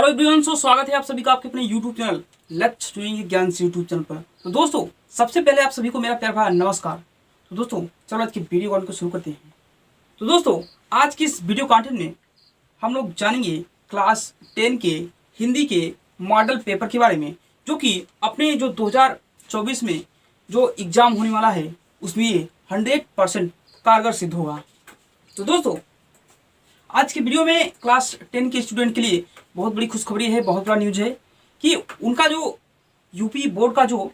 Hello everyone, स्वागत है आप सभी का आपके अपने यूट्यूब चैनल लेट्स डूइंग ज्ञान से यूट्यूब चैनल पर। तो दोस्तों, सबसे पहले आप सभी को मेरा प्यार भरा नमस्कार। तो दोस्तों, चलो आज की वीडियो कॉल को शुरू करते हैं। तो दोस्तों, आज की इस वीडियो कंटेंट में हम लोग जानेंगे क्लास 10 के हिंदी के मॉडल पेपर के बारे में, जो कि अपने जो 2024 में जो एग्ज़ाम होने वाला है उसमें ये 100% कारगर सिद्ध होगा। तो दोस्तों, आज की वीडियो में क्लास 10 के स्टूडेंट के लिए बहुत बड़ी खुशखबरी है, बहुत बड़ा न्यूज है कि उनका जो यूपी बोर्ड का जो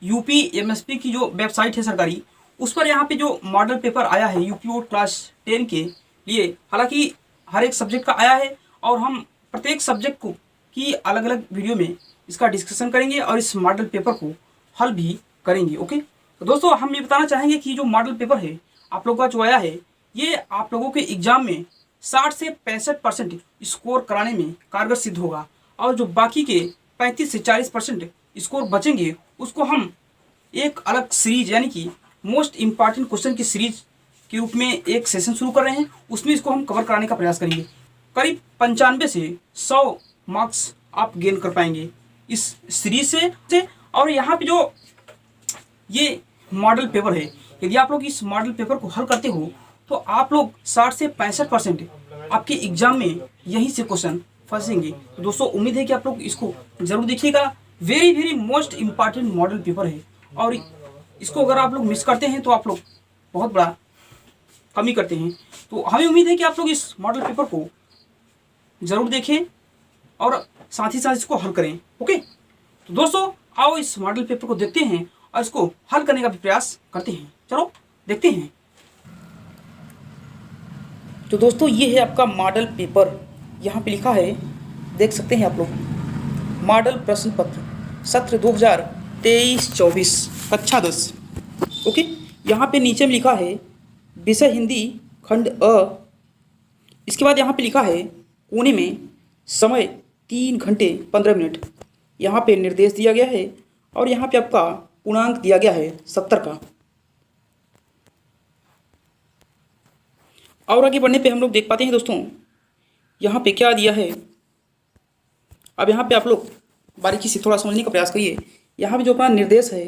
यूपी एमएसपी की जो वेबसाइट है सरकारी, उस पर यहाँ पे जो मॉडल पेपर आया है यूपी बोर्ड क्लास 10 के लिए, हालांकि हर एक सब्जेक्ट का आया है और हम प्रत्येक सब्जेक्ट को की अलग अलग वीडियो में इसका डिस्कशन करेंगे और इस मॉडल पेपर को हल भी करेंगे। ओके, तो दोस्तों, हम ये बताना चाहेंगे कि जो मॉडल पेपर है आप लोगों का जो आया है, ये आप लोगों के एग्जाम में 60 से 65% स्कोर कराने में कारगर सिद्ध होगा और जो बाकी के 35 से 40% स्कोर बचेंगे उसको हम एक अलग सीरीज यानी कि मोस्ट इम्पॉर्टेंट क्वेश्चन की सीरीज के रूप में एक सेशन शुरू कर रहे हैं। उसमें इसको हम कवर कराने का प्रयास करेंगे। करीब 95 से 100 मार्क्स आप गेन कर पाएंगे इस सीरीज से। और यहाँ पे जो ये मॉडल पेपर है, यदि आप लोग इस मॉडल पेपर को हल करते हो तो आप लोग 60 से 65% आपके एग्जाम में यहीं से क्वेश्चन फंसेंगे। तो दोस्तों, उम्मीद है कि आप लोग इसको जरूर देखिएगा। Very very most important model paper है और इसको अगर आप लोग मिस करते हैं तो आप लोग बहुत बड़ा कमी करते हैं। तो हमें उम्मीद है कि आप लोग इस मॉडल पेपर को जरूर देखें और साथ ही साथ इसको हल करें। ओके, तो दोस्तों, आओ इस मॉडल पेपर को देखते हैं और इसको हल करने का भी प्रयास करते हैं। चलो देखते हैं। तो दोस्तों, ये है आपका मॉडल पेपर। यहाँ पे लिखा है, देख सकते हैं आप लोग, मॉडल प्रश्न पत्र सत्र 2023-24 कक्षा 10। ओके, यहाँ पे नीचे में लिखा है विषय हिंदी खंड अ। इसके बाद यहाँ पे लिखा है कोने में समय 3 घंटे 15 मिनट। यहाँ पे निर्देश दिया गया है और यहाँ पे आपका पूर्णांक दिया गया है 70 का। और आगे बढ़ने पे हम लोग देख पाते हैं दोस्तों, यहाँ पे क्या दिया है। अब यहाँ पे आप लोग बारीकी से थोड़ा समझने का प्रयास करिए। यहाँ पे जो अपना निर्देश है,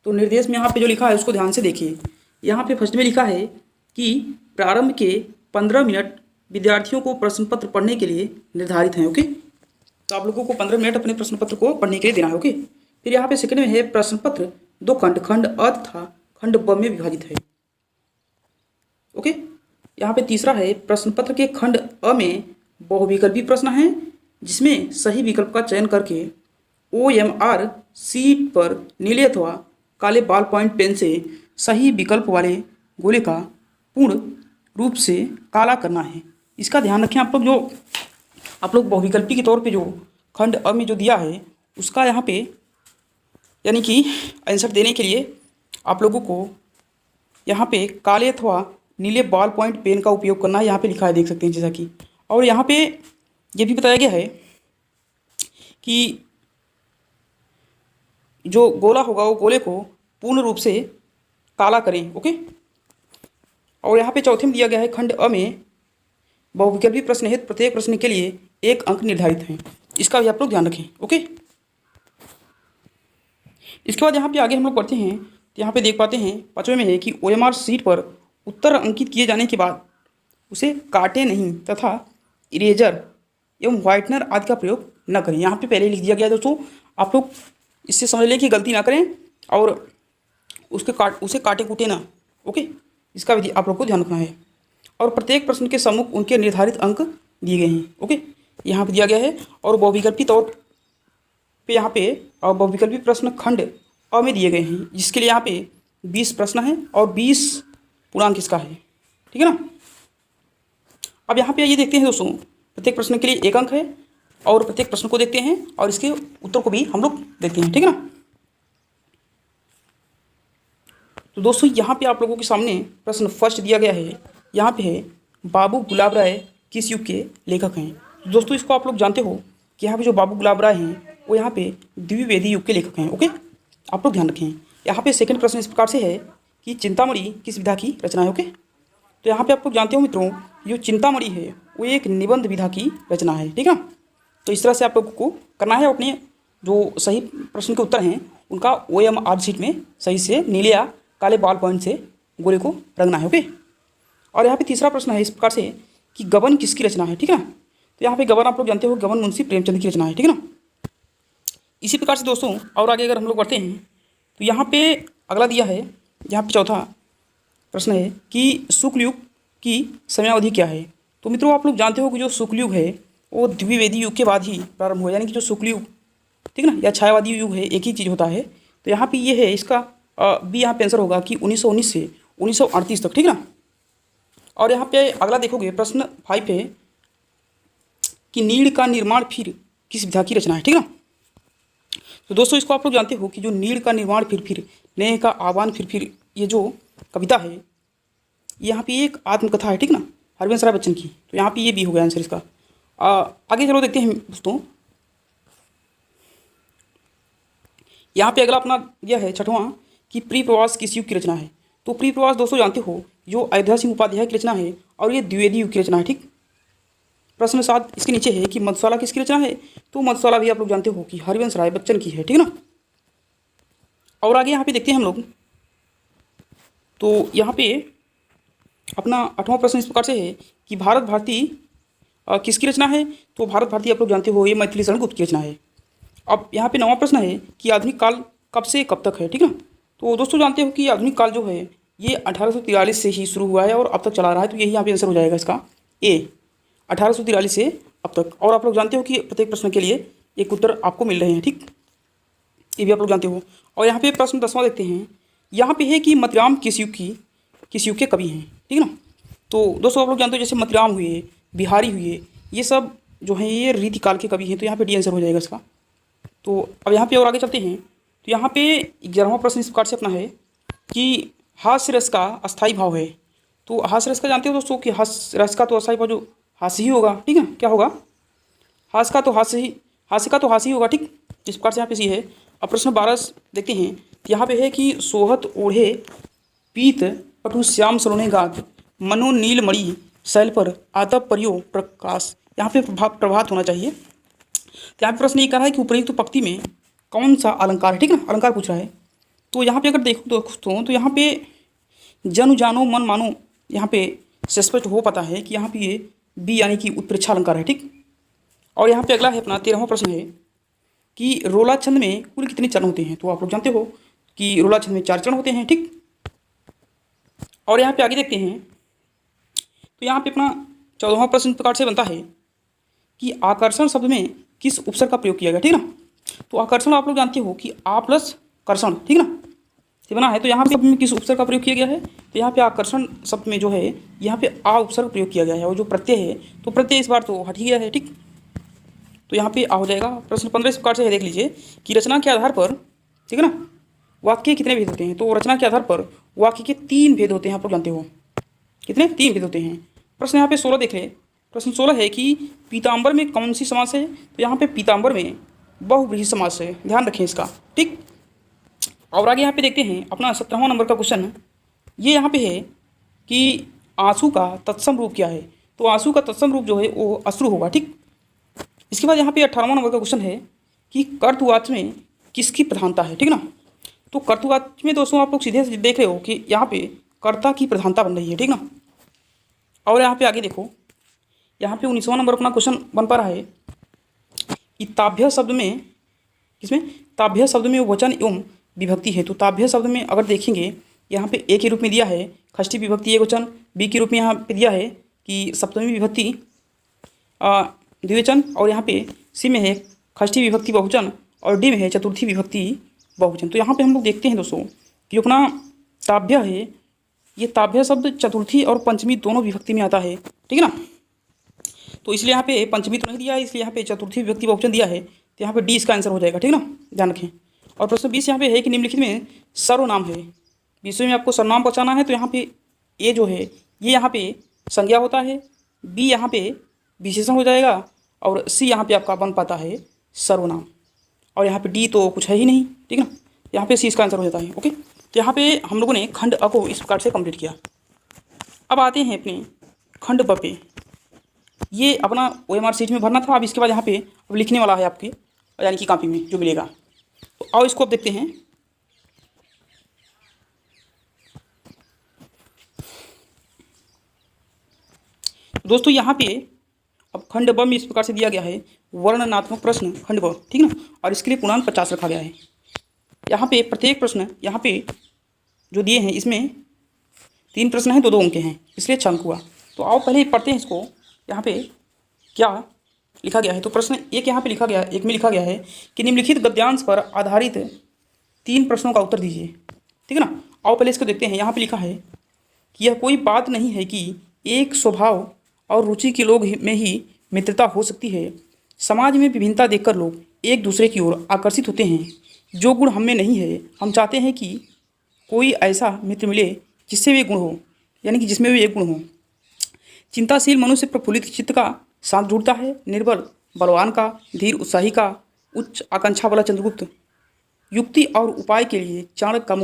तो निर्देश में यहाँ पे जो लिखा है उसको ध्यान से देखिए। यहाँ पे फर्स्ट में लिखा है कि प्रारंभ के 15 मिनट विद्यार्थियों को प्रश्न पत्र पढ़ने के लिए निर्धारित हैं। ओके, तो आप लोगों को 15 मिनट अपने प्रश्न पत्र को पढ़ने के लिए देना है। ओके, फिर यहाँ पे सेकंड में है प्रश्न पत्र 2 खंड, खंड अ तथा खंड ब में विभाजित है। ओके, यहाँ पे तीसरा है प्रश्न पत्र के खंड अ में बहुविकल्पी प्रश्न है, जिसमें सही विकल्प का चयन करके OMR शीट पर नीले अथवा काले बॉल पॉइंट पेन से सही विकल्प वाले गोले का पूर्ण रूप से काला करना है। इसका ध्यान रखें आप लोग। जो आप लोग बहुविकल्पी के तौर पे जो खंड अ में जो दिया है उसका यहाँ पे यानी कि आंसर देने के लिए आप लोगों को यहाँ पे काले अथवा नीले बॉल पॉइंट पेन का उपयोग करना है। यहाँ पे लिखा है, देख सकते हैं जैसा कि। और यहाँ पे ये भी बताया गया है कि जो गोला होगा वो गोले को पूर्ण रूप से काला करें। ओके, और यहाँ पे चौथे में दिया गया है खंड अ में बहुविकल्पी प्रश्न हेतु प्रत्येक प्रश्न के लिए 1 अंक निर्धारित है। इसका भी आप लोग ध्यान रखें। ओके, इसके बाद यहाँ पे आगे हम लोग पढ़ते हैं तो यहाँ पे देख पाते हैं पाँचवें में है कि OMR शीट पर उत्तर अंकित किए जाने के बाद उसे काटे नहीं तथा इरेजर एवं व्हाइटनर आदि का प्रयोग न करें। यहाँ पे पहले लिख दिया गया है दोस्तों, आप लोग इससे समझ लें कि गलती ना करें और उसे काटे कूटे ना। ओके, इसका भी आप लोग को ध्यान रखना है। और प्रत्येक प्रश्न के सम्मुख उनके निर्धारित अंक दिए गए हैं। ओके, यहाँ पे दिया गया है। और बहुविकल्पी तौर पे यहाँ पे और बहुविकल्पी प्रश्न खंड अ में दिए गए हैं, जिसके लिए यहाँ पे 20 प्रश्न हैं और 20 पूर्णांक इसका है। ठीक है ना। अब यहाँ पे ये देखते हैं दोस्तों, प्रत्येक प्रश्न के लिए 1 अंक है और प्रत्येक प्रश्न को देखते हैं और इसके उत्तर को भी हम लोग देखते हैं। ठीक है ना। तो दोस्तों, यहाँ पे आप लोगों के सामने प्रश्न फर्स्ट दिया गया है। यहाँ पे है बाबू गुलाब राय किस युग के लेखक हैं। तो दोस्तों, इसको आप लोग जानते हो कि यहाँ पे जो बाबू गुलाब राय हैं वो यहाँ पे द्विवेदी युग के लेखक हैं। ओके, आप लोग ध्यान रखें। यहाँ पे सेकंड प्रश्न इस प्रकार से है कि चिंतामणि किस विधा की रचना है। ओके, तो यहाँ पे आप लोग जानते हो मित्रों जो चिंतामणि है वो एक निबंध विधा की रचना है, ठीक है। तो इस तरह से आप लोगों को करना है, अपने जो सही प्रश्न के उत्तर हैं उनका OMR शीट में सही से नीले या काले बॉल पॉइंट से गोले को रंगना है, ओके। और यहाँ पे तीसरा प्रश्न है इस प्रकार से कि गबन किसकी रचना है, ठीक है ना। तो यहाँ पे गबन आप लोग जानते हो, गबन मुंशी प्रेमचंद की रचना है, ठीक है ना। इसी प्रकार से दोस्तों और आगे अगर हम लोग बढ़ते हैं तो यहाँ पे अगला दिया है, यहाँ पे चौथा प्रश्न है कि शुक्ल युग की समयावधि क्या है। तो मित्रों आप लोग जानते हो कि जो शुक्ल युग है वो द्विवेदी युग के बाद ही प्रारंभ हुआ, यानी कि जो शुक्ल युग, ठीक है ना, या छायावादी युग है, एक ही चीज़ होता है। तो यहाँ पे ये है इसका बी यहाँ पे आंसर होगा कि 1919 से 1938 तक, ठीक है ना। और यहाँ पे अगला देखोगे प्रश्न 5 है कि नीड़ का निर्माण फिर किस विधा की रचना है, ठीक है ना। तो दोस्तों इसको आप लोग जानते हो कि जो नीड़ का निर्माण फिर नेह का आह्वान फिर ये जो कविता है यहाँ पे एक आत्मकथा है, ठीक ना, हरवंश राय बच्चन की। तो यहाँ पे ये भी हो गया आंसर इसका। आगे चलो देखते हैं दोस्तों, यहाँ पे अगला अपना यह है छठवां कि प्रिय प्रवास किस युग की रचना है। तो प्रिय प्रवास दोस्तों जानते हो जो अयोध्या सिंह उपाध्याय की रचना है और ये द्विवेदी युग की रचना है, ठीक। प्रश्न 7 इसके नीचे है कि मधुशाला किसकी रचना है। तो मधुशाला भी आप लोग जानते हो कि हरिवंश राय बच्चन की है, ठीक ना। और आगे यहाँ पे देखते हैं हम लोग, तो यहाँ पे अपना 8वां प्रश्न इस प्रकार से है कि भारत भारती किसकी रचना है। तो भारत भारती आप लोग जानते हो ये मैथिली शरण गुप्त की रचना है। अब यहाँ पे 9वां प्रश्न है कि आधुनिक काल कब से कब तक है, ठीक ना। तो दोस्तों जानते हो कि आधुनिक काल जो है ये 1843 से ही शुरू हुआ है और अब तक चला रहा है। तो यही यहाँ पे आंसर हो जाएगा इसका ए, 1843 से अब तक। और आप लोग जानते हो कि प्रत्येक प्रश्न के लिए एक उत्तर आपको मिल रहे हैं, ठीक, ये भी आप लोग जानते हो। और यहाँ पे प्रश्न 10वां देखते हैं, यहाँ पे है कि मतिराम किस युग के कवि हैं, ठीक है ना। तो दोस्तों आप लोग जानते हो जैसे मतिराम हुए, बिहारी हुए, ये सब जो हैं ये रीतिकाल के कवि हैं। तो यहाँ पे डी आंसर हो जाएगा इसका। तो अब यहाँ पे और आगे चलते हैं, तो यहाँ पे 11वां प्रश्न इस प्रकार से अपना है कि हास्य रस का अस्थायी भाव है। तो हास्य रस का जानते हो दोस्तों कि हास्य रस का तो अस्थायी भाव जो हास्य ही होगा, ठीक है, क्या होगा, हास्य का तो हास्य ही होगा, ठीक। इस प्रकार से यहाँ पे सी है। अब प्रश्न 12 देखते हैं, तो यहाँ पे है कि सोहत ओढ़े पीत पटु श्याम सलोने गाद मनो नील मणि शैल पर आतप परियो प्रकाश, यहाँ पे प्रभात होना चाहिए। तो यहाँ पे प्रश्न ये कह रहा है कि उपयुक्त पंक्ति में कौन सा अलंकार है, ठीक ना, अलंकार पूछ रहा है। तो यहाँ पे अगर देखो दोस्तों तो यहाँ पे जन जानो मन मानो, यहाँ पे स्पष्ट हो पाता है कि यहाँ पे ये बी यानी कि उत्प्रेक्षा अलंकार है, ठीक। और यहाँ पे अगला है अपना 13वां प्रश्न है कि रोला छंद में कुल कितने चरण होते हैं। तो आप लोग जानते हो कि रोला छंद में 4 चरण होते हैं, ठीक। और यहाँ पे आगे देखते हैं, तो यहाँ पे अपना 14वां प्रश्न प्रकार से बनता है कि आकर्षण शब्द में किस उपसर्ग का प्रयोग किया गया, ठीक ना। तो आकर्षण आप लोग जानते हो कि आ प्लस कर्षण, ठीक ना, से बना है। तो यहाँ पे किस उपसर्ग का प्रयोग किया गया है। तो यहाँ पे आकर्षण शब्द में जो है यहाँ पे आ उपसर्ग प्रयोग किया गया है और जो प्रत्यय है तो प्रत्यय इस बार तो हट ही गया है, ठीक। तो यहाँ पे आ हो जाएगा। प्रश्न 15 इस प्रकार से है, देख लीजिए कि रचना के आधार पर, ठीक है ना, वाक्य कितने भेद होते हैं। तो रचना के आधार पर वाक्य के 3 भेद होते हैं, आप लोग जानते हो कितने, 3 भेद होते हैं। प्रश्न यहाँ पे 16 देख ले, प्रश्न 16 है कि पीताम्बर में कौन सी समास है। तो यहाँ पे पीताम्बर में बहुव्रीहि समास है, ध्यान रखें इसका, ठीक। और आगे यहाँ पे देखते हैं अपना 17वां नंबर का क्वेश्चन, ये यहाँ पे है कि आंसू का तत्सम रूप क्या है। तो आंसू का तत्सम रूप जो है वो अश्रु होगा, ठीक। इसके बाद यहाँ पे 18वां नंबर का क्वेश्चन है कि कर्तवाच्य में किसकी प्रधानता है, ठीक ना। तो कर्तवाच्य में दोस्तों आप लोग सीधे से देख रहे हो कि यहाँ पे कर्ता की प्रधानता बन रही है, ठीक ना। और यहाँ पे आगे देखो, यहाँ पे 19वां नंबर अपना क्वेश्चन बन पा रहा है कि ताभ्य शब्द में, किसमें, ताभ्य शब्द में वचन एवं विभक्ति है। तो ताभ्य शब्द में अगर देखेंगे यहाँ पे ए के रूप में दिया है षष्ठी विभक्ति एकवचन, बी के रूप में यहाँ पे दिया है कि सप्तमी विभक्ति द्विवचन, और यहाँ पे सी में है षष्ठी विभक्ति बहुवचन और डी में है चतुर्थी विभक्ति बहुवचन। तो यहाँ पे हम लोग देखते हैं दोस्तों कि अपना ताभ्य है, ये ताभ्य शब्द चतुर्थी और पंचमी दोनों विभक्ति में आता है, ठीक है ना। तो इसलिए यहाँ पे पंचमी तो नहीं दिया है, इसलिए यहाँ पे चतुर्थी विभक्ति बहुवचन दिया है। तो यहाँ पे डी इसका आंसर हो जाएगा, ठीक ना, ध्यान रखें। और प्रश्न 20 यहाँ पे है कि निम्नलिखित में सर्वनाम है, विषय में आपको सर्वनाम पहचाना है। तो यहाँ पे ए जो है ये यहाँ पे संज्ञा होता है, बी यहाँ पे विशेषण हो जाएगा और सी यहाँ पे आपका बन पाता है सर्वनाम, और यहाँ पे डी तो कुछ है ही नहीं, ठीक ना, यहाँ पे सी इसका आंसर हो जाता है, ओके। तो यहाँ पे हम लोगों ने खंड अ को इस प्रकार से कंप्लीट किया। अब आते हैं अपने खंड ब पे ये अपना OMR शीट में भरना था। अब इसके बाद यहाँ पे अब लिखने वाला है आपके यानी कि कॉपी में जो मिलेगा। तो आओ इसको अब देखते हैं। दोस्तों यहाँ पे अब खंड ब में इस प्रकार से दिया गया है वर्णनात्मक प्रश्न खंड ब, ठीक ना। और इसके लिए पूर्णांक 50 रखा गया है। यहाँ पे प्रत्येक प्रश्न यहाँ पे जो दिए हैं इसमें 3 प्रश्न हैं, 2-2 अंक हैं, इसलिए 6 अंक हुआ। तो आओ पहले पढ़ते हैं इसको। यहाँ पे क्या लिखा गया है। तो प्रश्न एक यहाँ पे लिखा गया, एक में लिखा गया है कि निम्नलिखित गद्यांश पर आधारित 3 प्रश्नों का उत्तर दीजिए, ठीक है ना। आओ पहले इसको देखते हैं। यहाँ पे लिखा है कि यह कोई बात नहीं है कि एक स्वभाव और रुचि के लोग में ही मित्रता हो सकती है। समाज में विभिन्नता देखकर लोग एक दूसरे की ओर आकर्षित होते हैं। जो गुण हम में नहीं है, हम चाहते हैं कि कोई ऐसा मित्र मिले जिससे वे गुण हो, यानी कि जिसमें वे एक गुण हो। चिंताशील मनुष्य प्रफुल्लित चित्त का साथ जुड़ता है, निर्बल बलवान का, धीर उत्साही का, उच्च आकांक्षा वाला चंद्रगुप्त युक्ति और उपाय के लिए चाणक्य का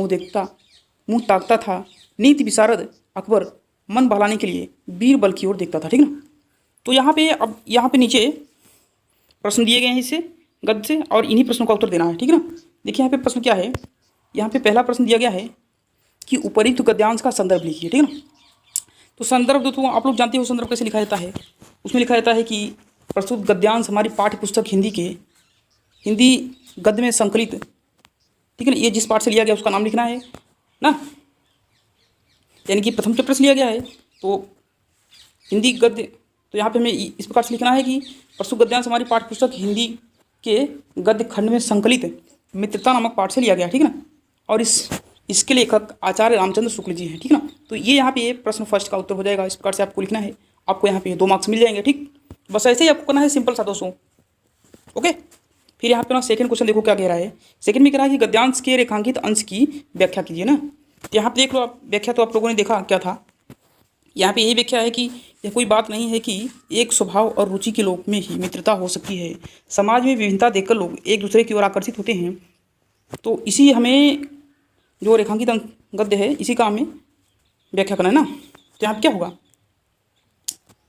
मुंह ताकता था। नीति विशारद अकबर मन बहलाने के लिए बीरबल की ओर देखता था, ठीक ना। तो यहाँ पे अब यहाँ पे नीचे प्रश्न दिए गए हैं इससे गद्य से, और इन्हीं प्रश्नों का उत्तर देना है, ठीक है ना। देखिए यहाँ पे प्रश्न क्या है। यहाँ पे पहला प्रश्न दिया गया है कि उपरिक्त गद्यांश का संदर्भ लिखिए, ठीक है ना। तो संदर्भ दोस्तों आप लोग जानते हो संदर्भ कैसे लिखा जाता है। उसमें लिखा जाता है कि प्रस्तुत गद्यांश हमारी पाठ्य पुस्तक हिंदी गद्य में संकलित, ठीक है ना। ये जिस पाठ से लिया गया उसका नाम लिखना है ना, यानी कि प्रथम चैप्टर से लिया गया है तो हिंदी गद्य। तो यहाँ पे हमें इस प्रकार से लिखना है कि प्रस्तुत गद्यांश हमारी पाठ्य पुस्तक हिंदी के गद्य खंड में संकलित मित्रता नामक पाठ से लिया गया, ठीक है ना। और इसके लेखक आचार्य रामचंद्र शुक्ल जी हैं, ठीक है ना। तो ये यहाँ पे प्रश्न फर्स्ट का उत्तर हो जाएगा। इस प्रकार से आपको लिखना है, आपको यहाँ पे 2 मार्क्स मिल जाएंगे, ठीक। बस ऐसे ही आपको करना है, सिंपल सा दोस्तों, ओके। फिर यहाँ पे ना सेकंड क्वेश्चन देखो क्या कह रहा है। सेकंड में कह रहा है कि गद्यांश के रेखांकित अंश की व्याख्या कीजिए ना। तो यहाँ पे देख लो आप, व्याख्या तो आप लोगों ने देखा क्या था। यहाँ पे यही व्याख्या है कि यह कोई बात नहीं है कि एक स्वभाव और रुचि के लोग में ही मित्रता हो सकती है। समाज में विभिन्नता देखकर लोग एक दूसरे की ओर आकर्षित होते हैं। तो इसी हमें जो रेखांकित गद्य है इसी का हमें व्याख्या करना है ना। तो यहाँ पे क्या होगा,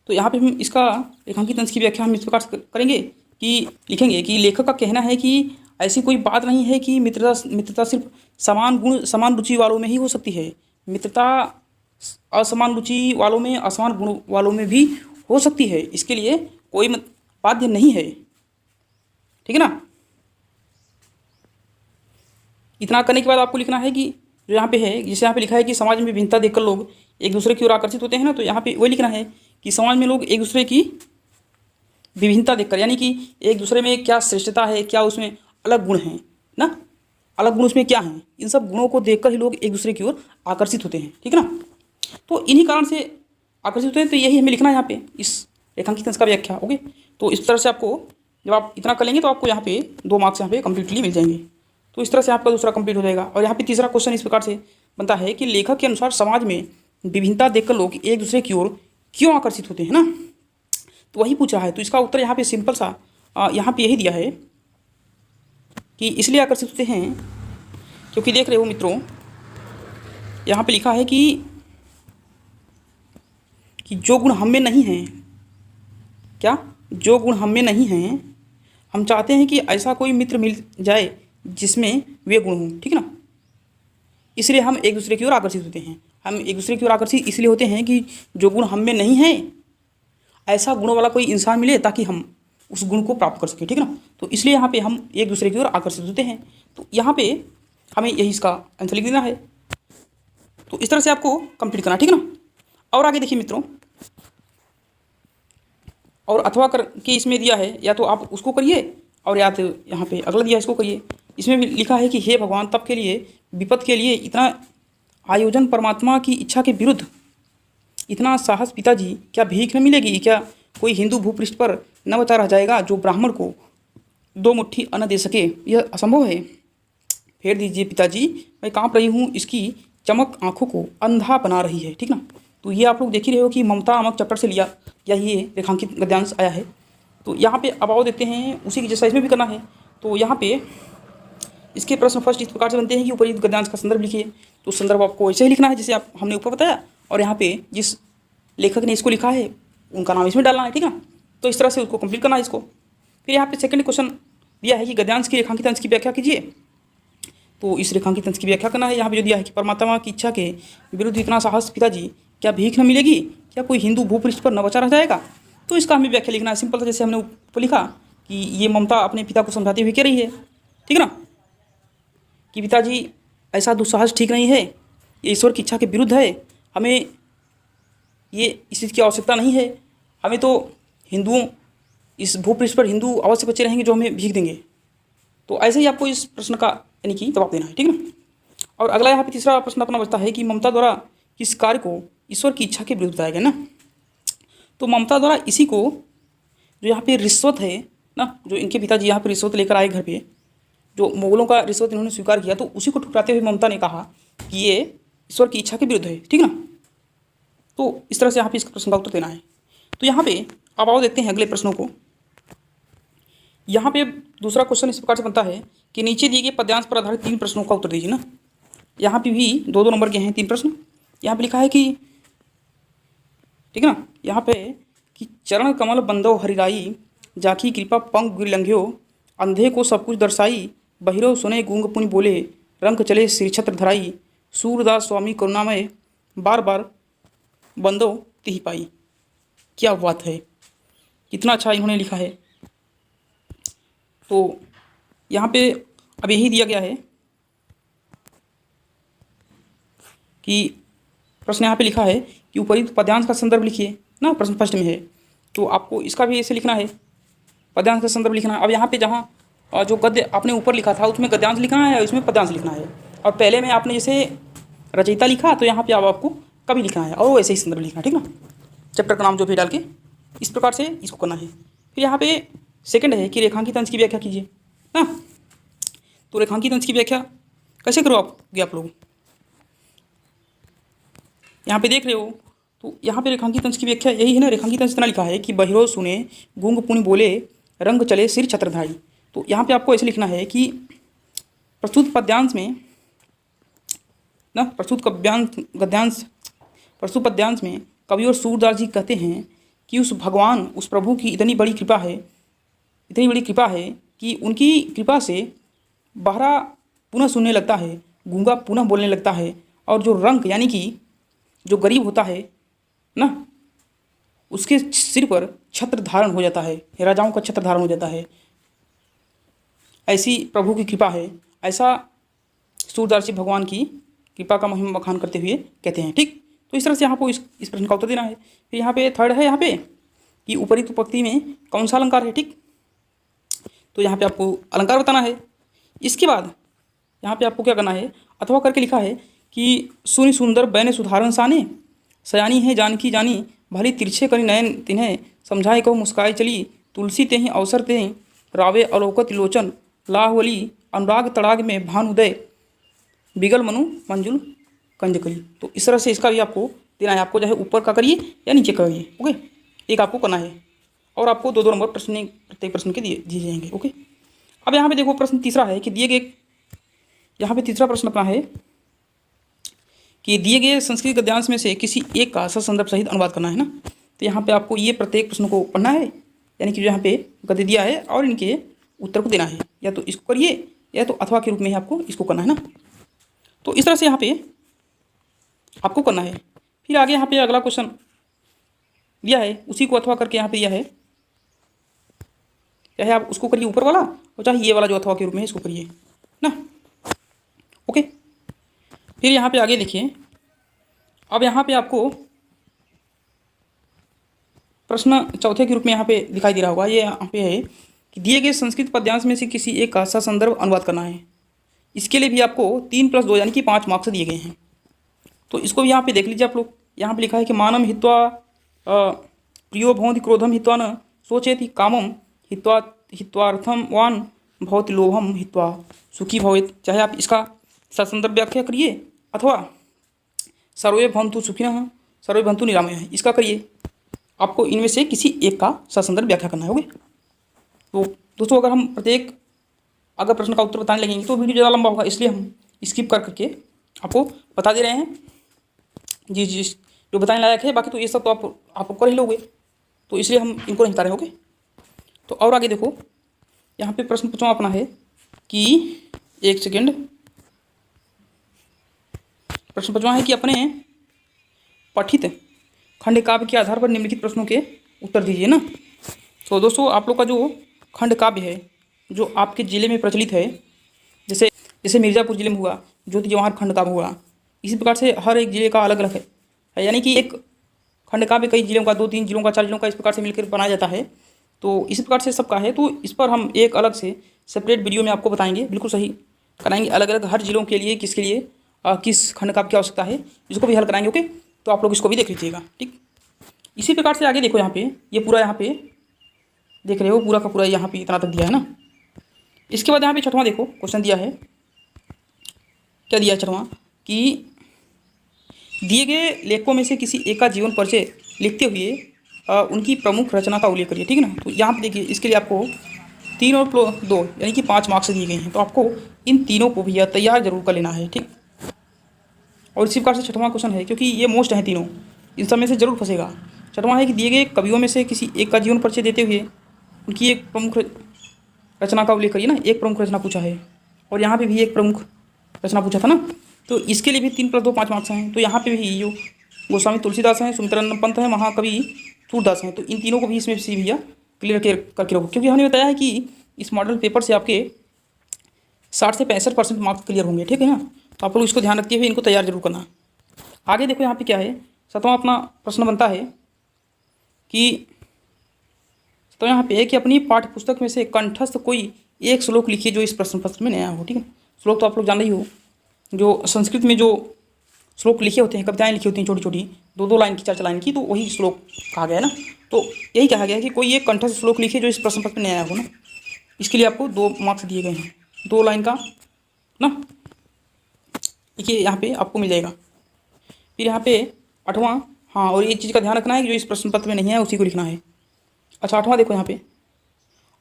तो यहाँ पे हम इसका रेखांकित अंश की व्याख्या हम इस प्रकार से करेंगे कि लिखेंगे कि लेखक का कहना है कि ऐसी कोई बात नहीं है कि मित्रता सिर्फ समान गुण समान रुचि वालों में ही हो सकती है। मित्रता असमान रुचि वालों में, असमान गुण वालों में भी हो सकती है। इसके लिए कोई बाध्य नहीं है, ठीक है ना। इतना करने के बाद आपको लिखना है कि जो यहाँ पे है, जैसे यहाँ पे लिखा है कि समाज में विभिन्नता देखकर लोग एक दूसरे की ओर आकर्षित होते हैं ना, तो यहाँ पे वही लिखना है कि समाज में लोग एक दूसरे की विभिन्नता देखकर, यानी कि एक दूसरे में क्या श्रेष्ठता है, क्या उसमें अलग गुण हैं ना, अलग गुण उसमें क्या हैं, इन सब गुणों को देखकर ही लोग एक दूसरे की ओर आकर्षित होते हैं, ठीक है ना। तो इन्हीं कारण से आकर्षित होते हैं। तो यही हमें लिखना है यहाँ पे इस रेखांकित अंश का व्याख्या, ओके। तो इस तरह से आपको जब आप इतना कर लेंगे तो आपको यहाँ पे 2 मार्क्स यहाँ पे कम्प्लीटली मिल जाएंगे। तो इस तरह से आपका दूसरा कंप्लीट हो जाएगा। और यहाँ पे तीसरा क्वेश्चन इस प्रकार से बनता है कि लेखक के अनुसार समाज में विभिन्नता देखकर लोग एक दूसरे की ओर क्यों आकर्षित होते हैं ना, तो वही पूछ रहा है। तो इसका उत्तर यहाँ पे सिंपल सा यहाँ पे यही दिया है कि इसलिए आकर्षित होते हैं क्योंकि देख रहे हो मित्रों, यहाँ पे लिखा है कि जो गुण हम में नहीं हैं, क्या जो गुण हम में नहीं हैं, हम चाहते हैं कि ऐसा कोई मित्र मिल जाए जिसमें वे गुण हों, ठीक है ना। इसलिए हम एक दूसरे की ओर आकर्षित होते हैं। हम एक दूसरे की ओर आकर्षित इसलिए होते हैं कि जो गुण हम में नहीं है, ऐसा गुणों वाला कोई इंसान मिले ताकि हम उस गुण को प्राप्त कर सकें, ठीक है ना। तो इसलिए यहाँ पे हम एक दूसरे की ओर आकर्षित होते हैं। तो यहाँ पे हमें यही इसका आंसर लिख देना है। तो इस तरह से आपको कंप्लीट करना, ठीक है ना। और आगे देखिए मित्रों, और अथवा करके इसमें दिया है, या तो आप उसको करिए और या तो यहाँ पे अगला दिया है इसको करिए। इसमें भी लिखा है कि हे भगवान, तप के लिए, विपद के लिए इतना आयोजन, परमात्मा की इच्छा के विरुद्ध इतना साहस पिताजी, क्या भीख न मिलेगी? क्या कोई हिंदू भूपृष्ठ पर न बचा रह जाएगा जो ब्राह्मण को 2 मुट्ठी अन्न दे सके? यह असंभव है। फेर दीजिए पिताजी, मैं काँप रही हूँ, इसकी चमक आँखों को अंधा बना रही है, ठीक ना। तो ये आप लोग देख ही रहे हो कि ममता नामक चैप्टर से लिया या ये रेखांकित गद्यांश आया है। तो यहाँ पे अब आओ देखते हैं, उसी की जैसा इसमें भी करना है। तो यहाँ पे इसके प्रश्न फर्स्ट इस प्रकार से बनते हैं कि उपरोक्त गद्यांश का संदर्भ लिखिए। तो संदर्भ आपको ऐसे ही लिखना है जैसे हमने ऊपर बताया। और यहाँ पे जिस लेखक ने इसको लिखा है उनका नाम इसमें डालना है, ठीक है ना। तो इस तरह से उसको कंप्लीट करना है इसको। फिर यहाँ पे सेकंड क्वेश्चन दिया है कि गद्यांश की रेखांकित अंश की व्याख्या कीजिए। तो इस रेखांकित अंश की व्याख्या करना है। यहाँ पे जो दिया है कि परमात्मा की इच्छा के विरुद्ध इतना साहस पिताजी, क्या भीख न मिलेगी, क्या कोई हिंदू भूपृष्ठ पर न बचा रह जाएगा। तो इसका हमें व्याख्या लिखना है सिंपल सा, जैसे हमने ऊपर लिखा कि ये ममता अपने पिता को समझाते हुए कह रही है, ठीक है ना, कि पिताजी ऐसा दुस्साहस ठीक नहीं है, ये ईश्वर की इच्छा के विरुद्ध है, हमें ये इस चीज़ की आवश्यकता नहीं है, हमें तो हिंदुओं इस भूपृष्ठ पर हिंदू अवश्य बचे रहेंगे जो हमें भीख देंगे। तो ऐसे ही आपको इस प्रश्न का यानी कि जवाब देना है, ठीक है ना। और अगला यहाँ पे तीसरा प्रश्न अपना बचता है कि ममता द्वारा किस कार्य को ईश्वर की इच्छा के विरुद्ध बताया गया ना। तो ममता द्वारा इसी को जो यहाँ पे रिश्वत है ना, जो इनके पिताजी यहाँ पे रिश्वत लेकर आए घर पे, जो मुगलों का रिश्वत इन्होंने स्वीकार किया, तो उसी को ठुकराते हुए ममता ने कहा कि ये ईश्वर की इच्छा के विरुद्ध है, ठीक ना। तो इस तरह से यहाँ पे इसका प्रश्न का उत्तर देना है। तो यहाँ पे अब आओ देखते हैं अगले प्रश्नों को। यहाँ पे दूसरा क्वेश्चन इस प्रकार से बनता है कि नीचे दिए गए पद्यांश पर आधारित 3 प्रश्नों का उत्तर दीजिए ना। यहाँ पे भी 2-2 नंबर के हैं 3 प्रश्न। यहाँ पे लिखा है कि, ठीक है ना, यहाँ पे कि चरण कमल बंदो हरिराई, जाकी कृपा पंग गिर लंघ्यो, अंधे को सब कुछ दर्शाई, बहिरो सुने गूंग पुनि बोले, रंग चले श्री छत्र धराई, सूरदास स्वामी करुणामय, बार बार बंदो तिहि पाई। क्या बात है, कितना अच्छा इन्होंने लिखा है। तो यहाँ पे अब यही दिया गया है कि प्रश्न यहाँ पे लिखा है कि उपरित पद्यांश का संदर्भ लिखिए ना, प्रश्न फर्स्ट में है। तो आपको इसका भी ऐसे लिखना है, पद्यांश का संदर्भ लिखना है। अब यहाँ पे जहाँ जो गद्य आपने ऊपर लिखा था उसमें गद्यांश लिखना है और इसमें पद्यांश लिखना है। और पहले में आपने जैसे रचयिता लिखा तो यहाँ पे अब आपको कवि लिखना है और वैसे ही संदर्भ लिखना है, ठीक ना। चैप्टर का नाम जो भी डाल के इस प्रकार से इसको करना है। फिर यहाँ पे सेकंड है कि रेखांकित अंश की व्याख्या कीजिए ना। तो रेखांकित अंश की व्याख्या कैसे करो आप लोग यहाँ पे देख रहे हो। तो यहाँ पे रेखांकित अंश की व्याख्या यही है ना। रेखांकित अंश इतना लिखा है कि बहिरो सुने गूंग पुनि बोले, रंग चले सिर छत्रधारी। तो यहाँ पे आपको ऐसे लिखना है कि प्रस्तुत पद्यांश में ना, प्रस्तुत पद्यांश में कवि और सूरदास जी कहते हैं कि उस भगवान, उस प्रभु की इतनी बड़ी कृपा है कि उनकी कृपा से बहरा पुनः सुनने लगता है, गूंगा पुनः बोलने लगता है, और जो रंग यानी कि जो गरीब होता है ना, उसके सिर पर छत्र धारण हो जाता है, राजाओं का छत्र धारण हो जाता है। ऐसी प्रभु की कृपा है, ऐसा सूरदास जी भगवान की कृपा का महिमा बखान करते हुए कहते हैं, ठीक। तो इस तरह से यहाँ को इस प्रश्न का उत्तर देना है। फिर यहाँ पे थर्ड है यहाँ पे कि उपरित पंक्ति में कौन सा अलंकार है, ठीक। तो यहाँ पे आपको अलंकार बताना है। इसके बाद यहाँ पे आपको क्या करना है, अथवा करके लिखा है कि सुनि सुंदर बैन सुधारण साने, सयानी है जानकी जानी, भली तिरछे करी नयन तिन्हें, समझाए कहो मुस्काई चली, तुलसी ते ही अवसर ते रावे अलोकत लोचन, लाहवली अनुराग तड़ाग में भान उदय, बिगल मनु मंजुल कंजकली। तो इस तरह से इसका भी आपको देना है। आपको चाहे ऊपर का करिए या नीचे करिए, ओके। एक आपको करना है और आपको 2-2 नंबर प्रश्न प्रत्येक प्रश्न के दिए जाएंगे, ओके। अब यहाँ पे देखो प्रश्न तीसरा है कि दिए गए, यहाँ पे तीसरा प्रश्न अपना है कि दिए गए संस्कृत गद्यांश में से किसी एक का ससंदर्भ सहित अनुवाद करना है ना। तो यहाँ पे आपको ये प्रत्येक प्रश्न को पढ़ना है, यानी कि जो यहाँ पे गद्य दिया है और इनके उत्तर को देना है। या तो इसको करिए या तो अथवा के रूप में ही आपको इसको करना है ना। तो इस तरह से यहाँ पे आपको करना है। फिर आगे यहाँ पे अगला क्वेश्चन दिया है, उसी को अथवा करके यहाँ पे दिया है, चाहे आप उसको करिए ऊपर वाला और चाहे ये वाला जो अथवा के रूप में है इसको करिए ना, ओके। फिर यहाँ पे आगे देखिए, अब यहाँ पे आपको प्रश्न चौथे के रूप में यहाँ पे दिखाई दे रहा होगा। ये यहाँ पे है कि दिए गए संस्कृत पद्यांश में से किसी एक का ससंदर्भ अनुवाद करना है। इसके लिए भी आपको 3+2 यानी कि 5 मार्क्स दिए गए हैं। तो इसको भी यहाँ पे देख लीजिए आप लोग। यहाँ पे लिखा है कि मानम हित्वा प्रियो भवति क्रोधम हित्वा न सोचेति कामम हित्वार्थम वान भवति लोभम हित्वा सुखी भवेत्। चाहे आप इसका ससंदर्भ व्याख्या करिए अथवा सर्वे भवन्तु सुखिनः सर्वे भवन्तु निरामयः इसका करिए। आपको इनमें से किसी एक का ससंदर्भ व्याख्या करना है, ओके। तो दोस्तों अगर हम प्रत्येक अगर प्रश्न का उत्तर बताने लगेंगे तो वीडियो ज़्यादा लंबा होगा, इसलिए हम स्किप कर करके आपको बता दे रहे हैं जो बताने लायक है। बाकी तो ये सब तो आप कर ही लोगे, तो इसलिए हम इनको नहीं बता रहे। ओके, तो और आगे देखो, यहाँ पे प्रश्न पूछा अपना है कि एक सेकेंड, प्रश्न पूछा है कि अपने पठित खंड काव्य के आधार पर निम्नलिखित प्रश्नों के उत्तर दीजिए ना। तो दोस्तों आप लोग का जो खंड काव्य है जो आपके ज़िले में प्रचलित है, जैसे जैसे मिर्ज़ापुर जिले में हुआ ज्योति जवाहर खंड काव्य हुआ, इसी प्रकार से हर एक ज़िले का अलग अलग है। यानी कि एक खंड काव्य कई जिलों का, 2-3 जिलों का, 4 जिलों का, इस प्रकार से मिलकर बनाया जाता है। तो इसी प्रकार से सबका है, तो इस पर हम एक अलग से सेपरेट वीडियो में आपको बताएंगे, बिल्कुल सही कराएंगे, अलग अलग हर जिलों के लिए किसके लिए किस खंड काव्य की आवश्यकता है, इसको भी हल कराएंगे। ओके, तो आप लोग इसको भी देख लीजिएगा। ठीक, इसी प्रकार से आगे देखो, यहाँ पे ये पूरा यहाँ पे देख रहे हो, पूरा का पूरा यहाँ पे इतना तक दिया है ना। इसके बाद यहाँ पे छठवां देखो क्वेश्चन दिया है, क्या दिया है छठवां, कि दिए गए लेखकों में से किसी एक का जीवन परिचय लिखते हुए उनकी प्रमुख रचना का उल्लेख करिए। ठीक है ना। तो यहाँ पे देखिए, इसके लिए आपको 3 और 2 यानी कि 5 मार्क्स दिए गए हैं। तो आपको इन तीनों को भैया तैयार जरूर कर लेना है। ठीक, और इसी प्रकार से छठवां क्वेश्चन है, क्योंकि ये मोस्ट है तीनों, इन सब में से जरूर फंसेगा। छठवां है कि दिए गए कवियों में से किसी एक का जीवन परिचय देते हुए उनकी एक प्रमुख रचना का उल्लेख करिए ना। एक प्रमुख रचना पूछा है, और यहाँ पे भी एक प्रमुख रचना पूछा था ना। तो इसके लिए भी 3 + 2 5 मार्क्स हैं। तो यहाँ पे भी जो गोस्वामी तुलसीदास हैं, सुमित्रानंद पंत हैं, महाकवि सूरदास हैं, तो इन तीनों को भी इसमें से भैया क्लियर करके रखो, क्योंकि हमने बताया है कि इस मॉडल पेपर से आपके 60 से 65% मार्क्स क्लियर होंगे। ठीक है ना। तो आप लोग इसको ध्यान रखते हुए इनको तैयार जरूर करना। आगे देखो, यहाँ पे क्या है, 7वां अपना प्रश्न बनता है कि तो यहाँ पे है कि अपनी पाठ्य पुस्तक में से कंठस्थ कोई एक श्लोक लिखिए जो इस प्रश्न पत्र में नया हो। ठीक है, श्लोक तो आप लोग जान रही हो, जो संस्कृत में जो श्लोक लिखे होते हैं, कविताएं लिखी होती हैं छोटी छोटी, 2-2 लाइन की, 4-4 लाइन की, तो वही श्लोक कहा गया है ना। तो यही कहा गया है कि कोई एक कंठस्थ श्लोक लिखिए जो इस प्रश्न पत्र में नया हो ना। इसके लिए आपको 2 मार्क्स दिए गए हैं, 2 लाइन का ना। देखिए यहाँ पे आपको मिल जाएगा। फिर यहाँ पे 8वां, हाँ, और ये चीज़ का ध्यान रखना है कि जो इस प्रश्न पत्र में नहीं है उसी को लिखना है। अच्छा, 8वां देखो, यहाँ पे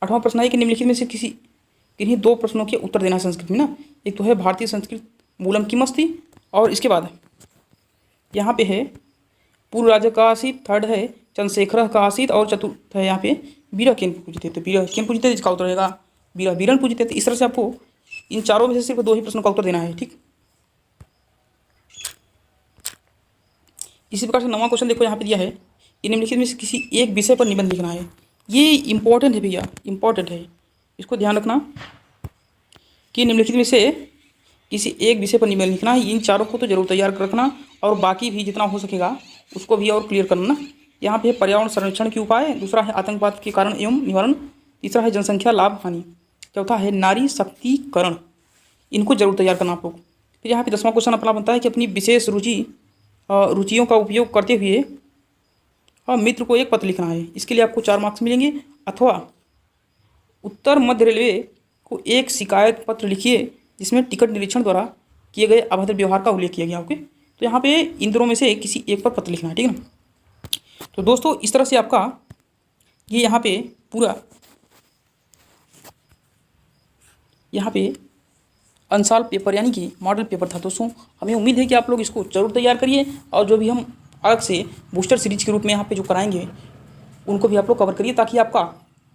8वां प्रश्न है कि निम्नलिखित में से किन्हीं 2 प्रश्नों के उत्तर देना है संस्कृत में ना। एक तो है भारतीय संस्कृत मूलम किमस्ति, और इसके बाद यहाँ पे है पूर्व राजा का आसित, थर्ड है चंद्रशेखर का आसित, और चतुर्थ है यहाँ पे बीरा केन पूजते। तो बीरा केन पूजते इसका उत्तर रहेगा बीरा बीरन पूजते। तो इस तरह से आपको इन चारों में से सिर्फ 2 ही प्रश्नों का उत्तर देना है। ठीक, इसी प्रकार से 9वां क्वेश्चन देखो, यहाँ पे दिया है कि निम्नलिखित में से किसी एक विषय पर निबंध लिखना है। ये इंपॉर्टेंट है भैया, इंपॉर्टेंट है, इसको ध्यान रखना कि निम्नलिखित में से किसी एक विषय पर निबंध लिखना है। इन चारों को तो जरूर तैयार कर रखना, और बाकी भी जितना हो सकेगा उसको भी और क्लियर करना। यहाँ पे पर्यावरण संरक्षण के उपाय, दूसरा है आतंकवाद के कारण एवं निवारण, तीसरा है जनसंख्या लाभ हानि, चौथा है नारी शक्तिकरण। इनको जरूर तैयार करना आप लोग। फिर यहाँ पे 10वां क्वेश्चन अपना बनता है कि अपनी विशेष रुचियों का उपयोग करते हुए मित्र को एक पत्र लिखना है। इसके लिए आपको 4 मार्क्स मिलेंगे। अथवा उत्तर मध्य रेलवे को एक शिकायत पत्र लिखिए जिसमें टिकट निरीक्षण द्वारा किए गए अभद्र व्यवहार का उल्लेख किया गया। ओके, तो यहाँ पे इन दोनों में से किसी एक पर पत्र लिखना है। ठीक है ना। तो दोस्तों इस तरह से आपका ये यहाँ पे पूरा यहाँ पे अनसाल पेपर यानी कि मॉडल पेपर था। दोस्तों हमें उम्मीद है कि आप लोग इसको जरूर तैयार करिए, और जो भी हम अलग से बूस्टर सीरीज के रूप में यहाँ पे जो कराएंगे उनको भी आप लोग कवर करिए, ताकि आपका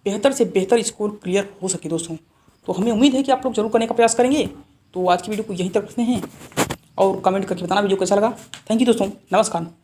बेहतर से बेहतर स्कोर क्लियर हो सके। दोस्तों तो हमें उम्मीद है कि आप लोग जरूर करने का प्रयास करेंगे। तो आज की वीडियो को यहीं तक रखते हैं, और कमेंट करके बताना वीडियो कैसा लगा। थैंक यू दोस्तों, नमस्कार।